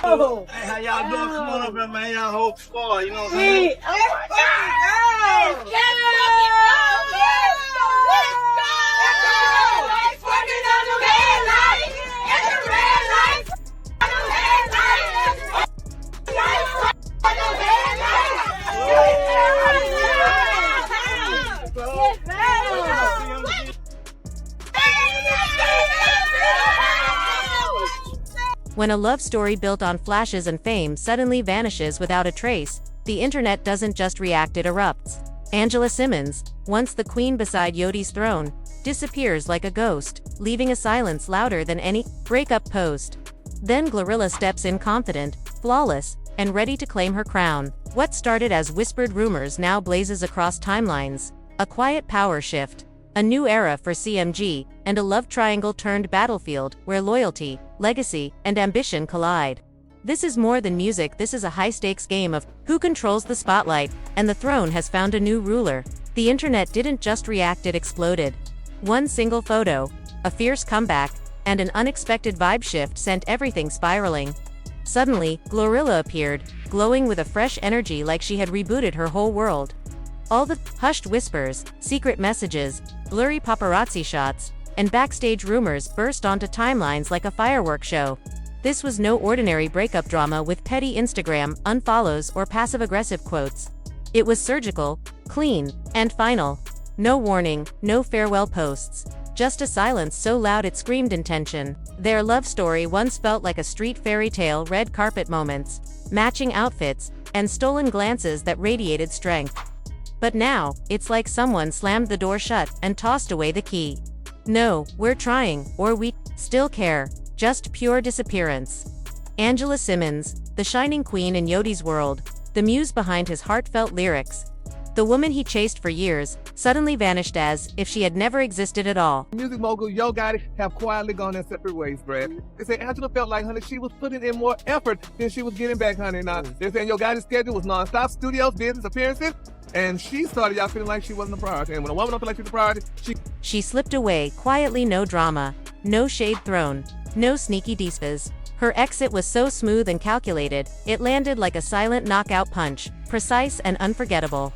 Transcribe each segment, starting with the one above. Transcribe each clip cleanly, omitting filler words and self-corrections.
Hey, how y'all doing? Come on up here, man. Y'all whole squad, you know what I'm saying? Oh my God! Let's go! Let's go! Working on the red light! It's a red light! On the red light! On the red light! When a love story built on flashes and fame suddenly vanishes without a trace, the internet doesn't just react, it erupts. Angela Simmons, once the queen beside Yodi's throne, disappears like a ghost, leaving a silence louder than any breakup post. Then GloRilla steps in confident, flawless, and ready to claim her crown. What started as whispered rumors now blazes across timelines. A quiet power shift, a new era for CMG, and a love triangle turned battlefield where loyalty, legacy, and ambition collide. This is more than music, this is a high-stakes game of who controls the spotlight, and the throne has found a new ruler. The internet didn't just react, it exploded. One single photo, a fierce comeback, and an unexpected vibe shift sent everything spiraling. Suddenly, GloRilla appeared, glowing with a fresh energy like she had rebooted her whole world. All the hushed whispers, secret messages, blurry paparazzi shots, and backstage rumors burst onto timelines like a fireworks show. This was no ordinary breakup drama with petty Instagram unfollows or passive-aggressive quotes. It was surgical, clean, and final. No warning, no farewell posts. Just a silence so loud it screamed intention. Their love story once felt like a street fairy tale, red carpet moments, matching outfits, and stolen glances that radiated strength. But now, it's like someone slammed the door shut and tossed away the key. No, we're trying, or we still care. Just pure disappearance. Angela Simmons, the shining queen in Yodi's world, the muse behind his heartfelt lyrics. The woman he chased for years, suddenly vanished as if she had never existed at all. Music mogul Yo Gotti have quietly gone their separate ways, Brad. They say Angela felt like, honey, she was putting in more effort than she was getting back, honey. Now, they're saying Yo Gotti's schedule was non-stop, studios, business, appearances, and she started out feeling like she wasn't a priority. And when a woman don't feel like she's a priority, She slipped away, quietly, no drama, no shade thrown, no sneaky divas. Her exit was so smooth and calculated, it landed like a silent knockout punch, precise and unforgettable.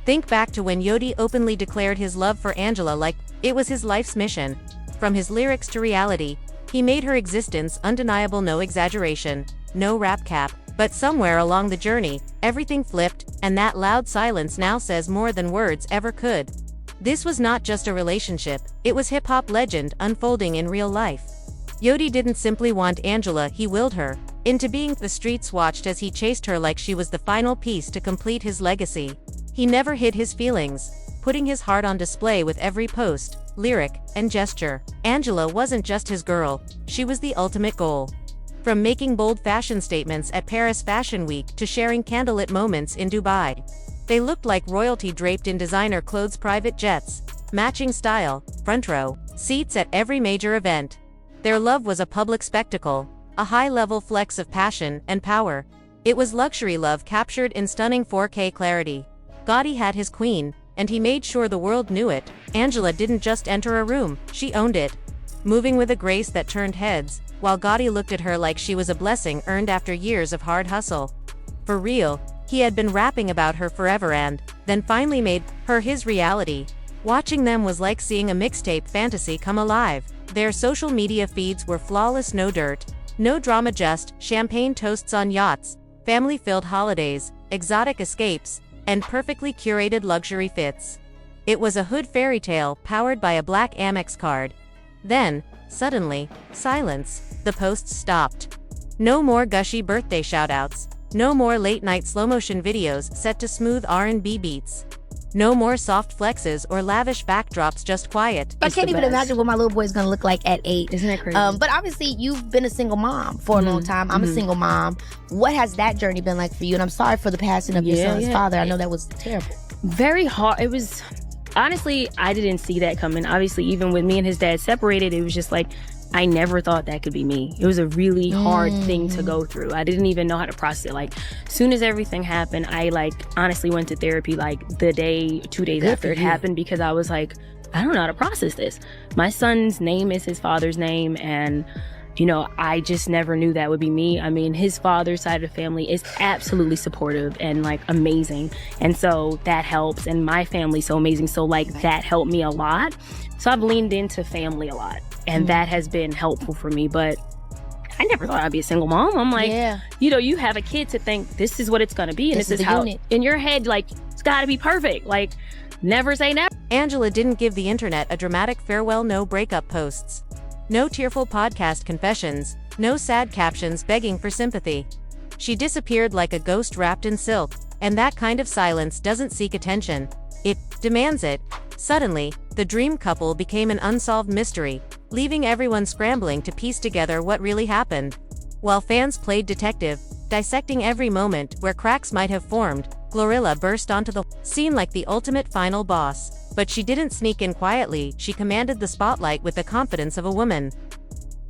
Think back to when Yodi openly declared his love for Angela like it was his life's mission. From his lyrics to reality, he made her existence undeniable, no exaggeration, no rap cap. But somewhere along the journey, everything flipped, and that loud silence now says more than words ever could. This was not just a relationship, it was hip-hop legend unfolding in real life. Yodi didn't simply want Angela, he willed her into being. The streets watched as he chased her like she was the final piece to complete his legacy. He never hid his feelings, putting his heart on display with every post, lyric, and gesture. Angela wasn't just his girl, she was the ultimate goal. From making bold fashion statements at Paris Fashion Week to sharing candlelit moments in Dubai. They looked like royalty draped in designer clothes, private jets, matching style, front row seats at every major event. Their love was a public spectacle, a high-level flex of passion and power. It was luxury love captured in stunning 4K clarity. Gotti had his queen, and he made sure the world knew it. Angela didn't just enter a room, she owned it. Moving with a grace that turned heads, while Gotti looked at her like she was a blessing earned after years of hard hustle. For real, he had been rapping about her forever and then finally made her his reality. Watching them was like seeing a mixtape fantasy come alive. Their social media feeds were flawless, no dirt, no drama, just champagne toasts on yachts, family-filled holidays, exotic escapes, and perfectly curated luxury fits. It was a hood fairy tale powered by a black Amex card. Then, suddenly, silence. The posts stopped. No more gushy birthday shoutouts. No more late-night slow-motion videos set to smooth R&B beats. No more soft flexes or lavish backdrops, just quiet. I can't even imagine what my little boy's gonna look like at 8. Isn't that crazy? But obviously, you've been a single mom for a long time. I'm a single mom. What has that journey been like for you? And I'm sorry for the passing of your son's father. I know that was terrible. Very hard. It was, honestly, I didn't see that coming. Obviously, even when me and his dad separated, it was just like, I never thought that could be me. It was a really hard thing to go through. I didn't even know how to process it. Like, as soon as everything happened, I honestly went to therapy the day, 2 days after it happened, because I was like, I don't know how to process this. My son's name is his father's name, and I just never knew that would be me. I mean, his father's side of the family is absolutely supportive and like amazing. And so that helps. And my family's so amazing. So like that helped me a lot. So I've leaned into family a lot, and that has been helpful for me. But I never thought I'd be a single mom. I'm like, you have a kid to think this is what it's going to be. And this is how in your head, like, it's got to be perfect. Like, never say never. Angela didn't give the internet a dramatic farewell, no breakup posts. No tearful podcast confessions, no sad captions begging for sympathy. She disappeared like a ghost wrapped in silk, and that kind of silence doesn't seek attention. It demands it. Suddenly, the dream couple became an unsolved mystery, leaving everyone scrambling to piece together what really happened. While fans played detective, dissecting every moment where cracks might have formed, GloRilla burst onto the scene like the ultimate final boss. But she didn't sneak in quietly, she commanded the spotlight with the confidence of a woman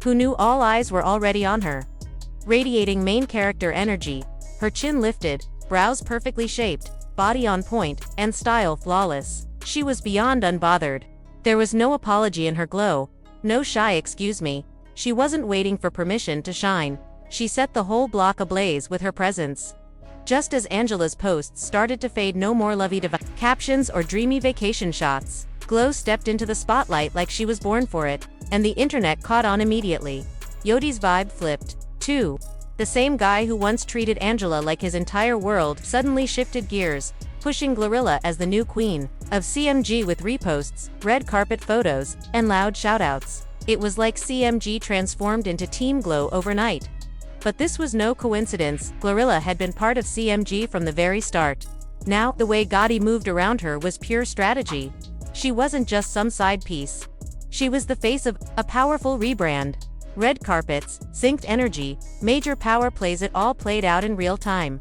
who knew all eyes were already on her. Radiating main character energy, her chin lifted, brows perfectly shaped, body on point, and style flawless. She was beyond unbothered. There was no apology in her glow, no shy excuse me. She wasn't waiting for permission to shine. She set the whole block ablaze with her presence. Just as Angela's posts started to fade, no more lovey-dovey captions or dreamy vacation shots, Glo stepped into the spotlight like she was born for it, and the internet caught on immediately. Yodi's vibe flipped, too. The same guy who once treated Angela like his entire world suddenly shifted gears, pushing GloRilla as the new queen of CMG with reposts, red carpet photos, and loud shoutouts. It was like CMG transformed into Team Glo overnight. But this was no coincidence. GloRilla had been part of CMG from the very start. Now, the way Gotti moved around her was pure strategy. She wasn't just some side piece. She was the face of a powerful rebrand. Red carpets, synced energy, major power plays, it all played out in real time.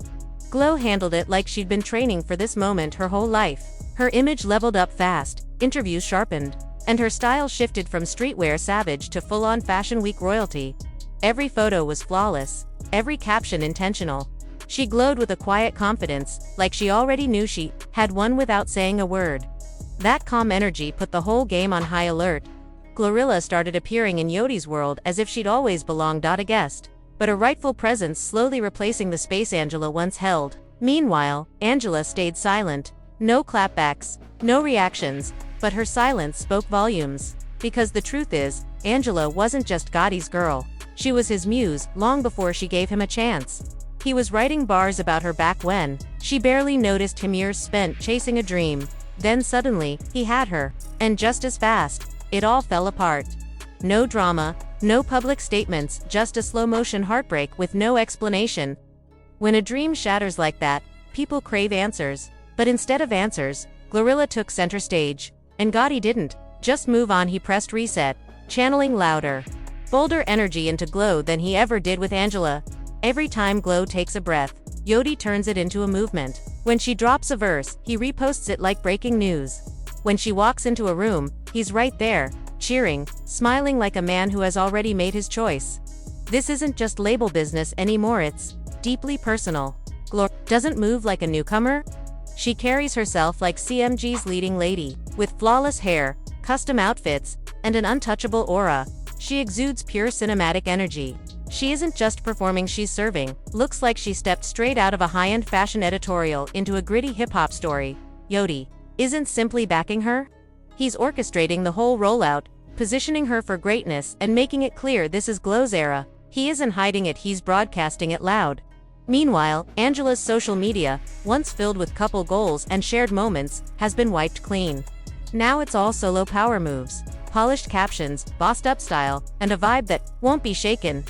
Glo handled it like she'd been training for this moment her whole life. Her image leveled up fast, interviews sharpened, and her style shifted from streetwear savage to full-on Fashion Week royalty. Every photo was flawless, every caption intentional. She glowed with a quiet confidence, like she already knew she had won without saying a word. That calm energy put the whole game on high alert. GloRilla started appearing in Yodi's world as if she'd always belonged, a guest, but a rightful presence slowly replacing the space Angela once held. Meanwhile, Angela stayed silent. No clapbacks, no reactions, but her silence spoke volumes. Because the truth is, Angela wasn't just Gotti's girl. She was his muse, long before she gave him a chance. He was writing bars about her back when she barely noticed him, years spent chasing a dream. Then suddenly, he had her. And just as fast, it all fell apart. No drama, no public statements, just a slow-motion heartbreak with no explanation. When a dream shatters like that, people crave answers. But instead of answers, GloRilla took center stage. And Gotti didn't just move on, he pressed reset, channeling louder, bolder energy into Glo than he ever did with Angela. Every time Glo takes a breath, Yodi turns it into a movement. When she drops a verse, he reposts it like breaking news. When she walks into a room, he's right there, cheering, smiling like a man who has already made his choice. This isn't just label business anymore, it's deeply personal. Glo doesn't move like a newcomer. She carries herself like CMG's leading lady, with flawless hair, custom outfits, and an untouchable aura. She exudes pure cinematic energy. She isn't just performing, she's serving. Looks like she stepped straight out of a high-end fashion editorial into a gritty hip-hop story. Yodi isn't simply backing her. He's orchestrating the whole rollout, positioning her for greatness and making it clear this is Glo's era. He isn't hiding it, he's broadcasting it loud. Meanwhile, Angela's social media, once filled with couple goals and shared moments, has been wiped clean. Now it's all solo power moves, polished captions, bossed-up style, and a vibe that won't be shaken.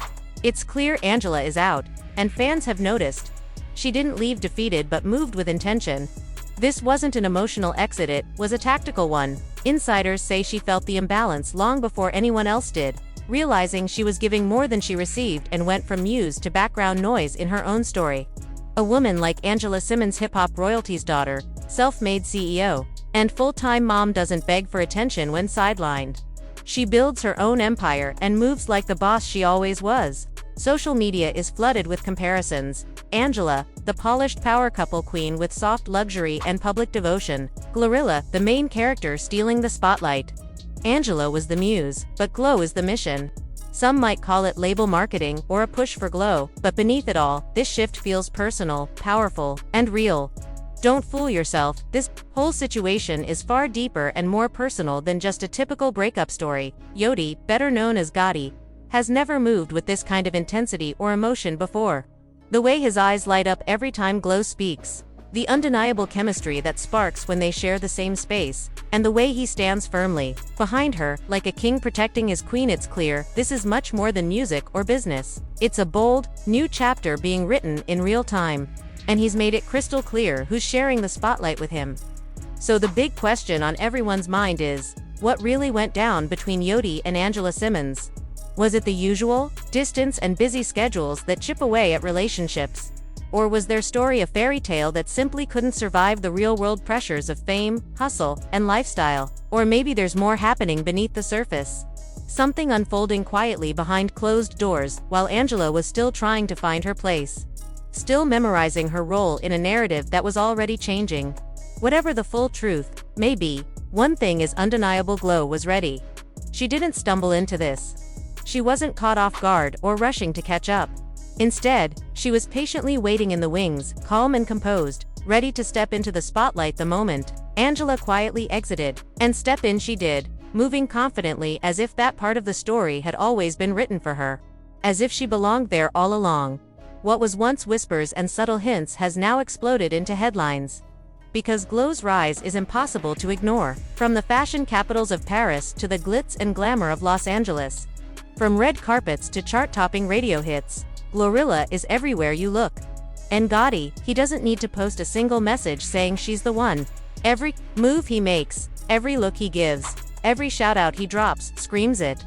It's clear Angela is out, and fans have noticed. She didn't leave defeated but moved with intention. This wasn't an emotional exit, it was a tactical one. Insiders say she felt the imbalance long before anyone else did, realizing she was giving more than she received and went from muse to background noise in her own story. A woman like Angela Simmons, hip-hop royalty's daughter, self-made CEO, and full-time mom, doesn't beg for attention when sidelined. She builds her own empire and moves like the boss she always was. Social media is flooded with comparisons. Angela, the polished power couple queen with soft luxury and public devotion. GloRilla, the main character stealing the spotlight. Angela was the muse, but Glo is the mission. Some might call it label marketing or a push for glow, but beneath it all, this shift feels personal, powerful, and real. Don't fool yourself, this whole situation is far deeper and more personal than just a typical breakup story. Gotti, better known as Gotti, has never moved with this kind of intensity or emotion before. The way his eyes light up every time Glow speaks, the undeniable chemistry that sparks when they share the same space, and the way he stands firmly behind her, like a king protecting his queen. It's clear this is much more than music or business. It's a bold, new chapter being written in real time. And he's made it crystal clear who's sharing the spotlight with him. So the big question on everyone's mind is, what really went down between Gotti and Angela Simmons? Was it the usual, distance and busy schedules that chip away at relationships? Or was their story a fairy tale that simply couldn't survive the real-world pressures of fame, hustle, and lifestyle? Or maybe there's more happening beneath the surface. Something unfolding quietly behind closed doors, while Angela was still trying to find her place. Still memorizing her role in a narrative that was already changing. Whatever the full truth may be, one thing is undeniable: Glow was ready. She didn't stumble into this. She wasn't caught off guard or rushing to catch up. Instead, she was patiently waiting in the wings, calm and composed, ready to step into the spotlight the moment Angela quietly exited. And step in she did, moving confidently as if that part of the story had always been written for her. As if she belonged there all along. What was once whispers and subtle hints has now exploded into headlines. Because Glow's rise is impossible to ignore. From the fashion capitals of Paris to the glitz and glamour of Los Angeles. From red carpets to chart-topping radio hits, GloRilla is everywhere you look. And Gotti, he doesn't need to post a single message saying she's the one. Every move he makes, every look he gives, every shout-out he drops, screams it.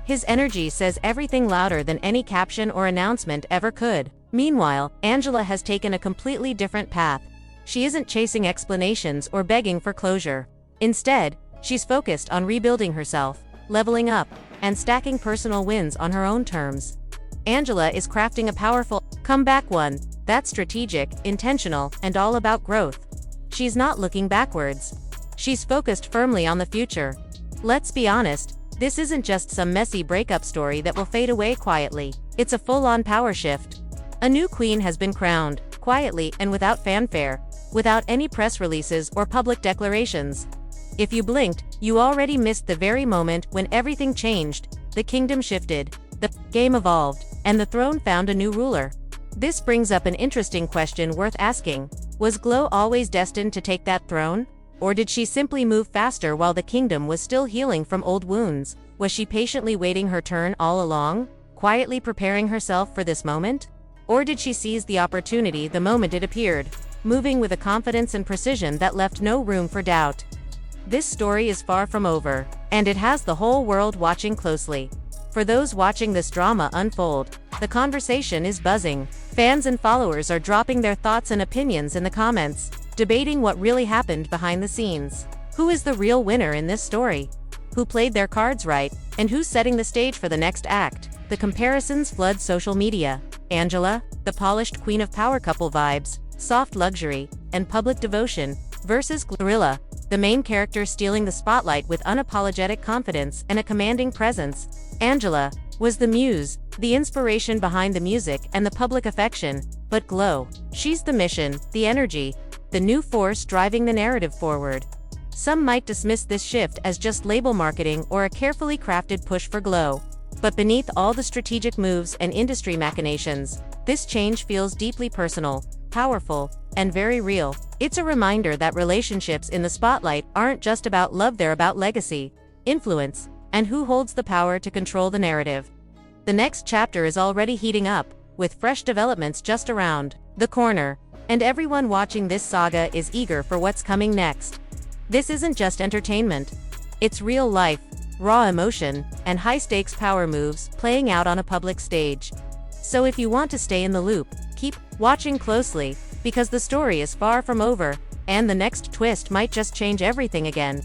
His energy says everything louder than any caption or announcement ever could. Meanwhile, Angela has taken a completely different path. She isn't chasing explanations or begging for closure. Instead, she's focused on rebuilding herself, leveling up, and stacking personal wins on her own terms. Angela is crafting a powerful comeback, one that's strategic, intentional, and all about growth. She's not looking backwards. She's focused firmly on the future. Let's be honest, this isn't just some messy breakup story that will fade away quietly. It's a full-on power shift. A new queen has been crowned, quietly and without fanfare, without any press releases or public declarations. If you blinked, you already missed the very moment when everything changed. The kingdom shifted, the game evolved, and the throne found a new ruler. This brings up an interesting question worth asking. Was Glow always destined to take that throne? Or did she simply move faster while the kingdom was still healing from old wounds? Was she patiently waiting her turn all along, quietly preparing herself for this moment? Or did she seize the opportunity the moment it appeared, moving with a confidence and precision that left no room for doubt? This story is far from over, and it has the whole world watching closely. For those watching this drama unfold, the conversation is buzzing. Fans and followers are dropping their thoughts and opinions in the comments, debating what really happened behind the scenes. Who is the real winner in this story? Who played their cards right, and who's setting the stage for the next act? The comparisons flood social media. Angela, the polished queen of power couple vibes, soft luxury, and public devotion, versus GloRilla, the main character stealing the spotlight with unapologetic confidence and a commanding presence. Angela was the muse, the inspiration behind the music and the public affection, but Glow, she's the mission, the energy, the new force driving the narrative forward. Some might dismiss this shift as just label marketing or a carefully crafted push for Glow. But beneath all the strategic moves and industry machinations, this change feels deeply personal, powerful, and very real. It's a reminder that relationships in the spotlight aren't just about love, they're about legacy, influence, and who holds the power to control the narrative. The next chapter is already heating up, with fresh developments just around the corner, and everyone watching this saga is eager for what's coming next. This isn't just entertainment. It's real life, raw emotion, and high-stakes power moves playing out on a public stage. So if you want to stay in the loop, keep watching closely, because the story is far from over, and the next twist might just change everything again.